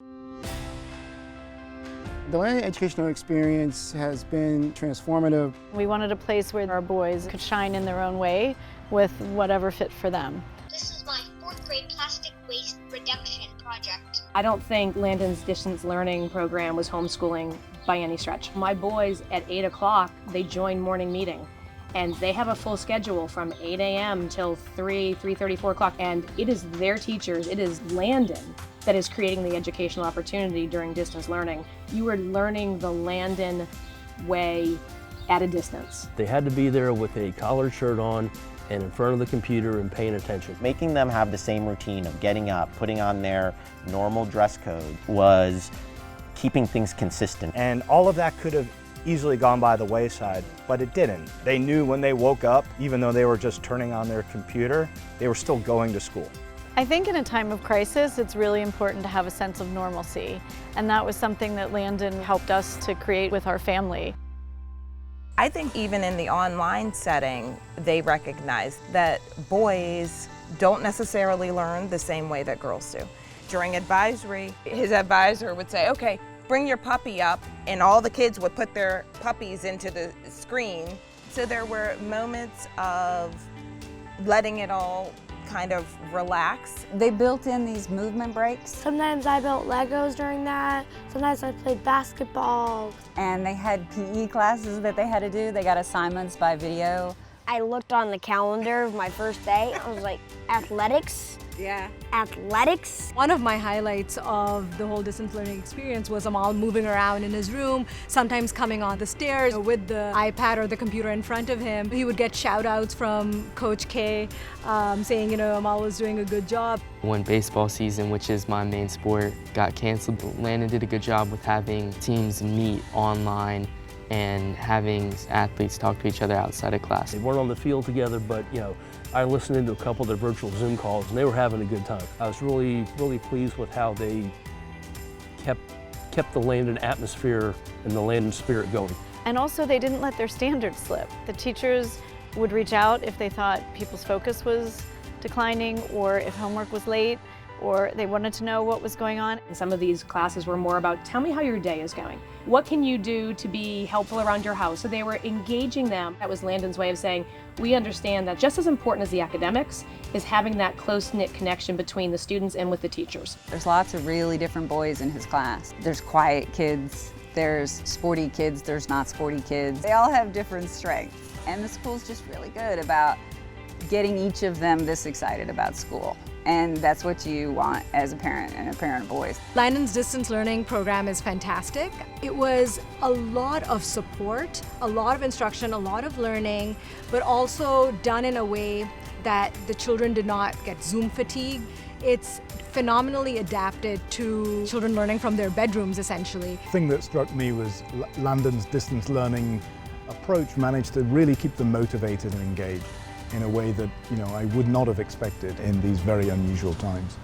The Landon educational experience has been transformative. We wanted a place where our boys could shine in their own way with whatever fit for them. This is my 4th grade plastic waste reduction project. I don't think Landon's distance learning program was homeschooling by any stretch. My boys at 8 o'clock, they join morning meeting. And they have a full schedule from 8 a.m. till 3:30, 4 o'clock. And it is their teachers, it is Landon that is creating the educational opportunity during distance learning. You are learning the Landon way at a distance. They had to be there with a collared shirt on and in front of the computer and paying attention. Making them have the same routine of getting up, putting on their normal dress code was keeping things consistent. And all of that could have easily gone by the wayside, but it didn't. They knew when they woke up, even though they were just turning on their computer, they were still going to school. I think in a time of crisis, it's really important to have a sense of normalcy. And that was something that Landon helped us to create with our family. I think even in the online setting, they recognize that boys don't necessarily learn the same way that girls do. During advisory, his advisor would say, okay, bring your puppy up, and all the kids would put their puppies into the screen. So there were moments of letting it all kind of relax. They built in these movement breaks. Sometimes I built Legos during that. Sometimes I played basketball. And they had PE classes that they had to do. They got assignments by video. I looked on the calendar of my first day. I was like, athletics? Yeah. Athletics? One of my highlights of the whole distance learning experience was Amal moving around in his room, sometimes coming on the stairs with the iPad or the computer in front of him. He would get shout outs from Coach K saying, Amal was doing a good job. When baseball season, which is my main sport, got canceled, Landon did a good job with having teams meet online and having athletes talk to each other outside of class. They weren't on the field together, but I listened into a couple of their virtual Zoom calls and they were having a good time. I was really, really pleased with how they kept the Landon atmosphere and the Landon spirit going. And also they didn't let their standards slip. The teachers would reach out if they thought people's focus was declining or if homework was late or they wanted to know what was going on. Some of these classes were more about, tell me how your day is going. What can you do to be helpful around your house? So they were engaging them. That was Landon's way of saying, we understand that just as important as the academics is having that close-knit connection between the students and with the teachers. There's lots of really different boys in his class. There's quiet kids, there's sporty kids, there's not sporty kids. They all have different strengths. And the school's just really good about getting each of them this excited about school. And that's what you want as a parent and a parent of boys. Landon's distance learning program is fantastic. It was a lot of support, a lot of instruction, a lot of learning, but also done in a way that the children did not get Zoom fatigue. It's phenomenally adapted to children learning from their bedrooms, essentially. The thing that struck me was Landon's distance learning approach managed to really keep them motivated and engaged in a way that I would not have expected in these very unusual times.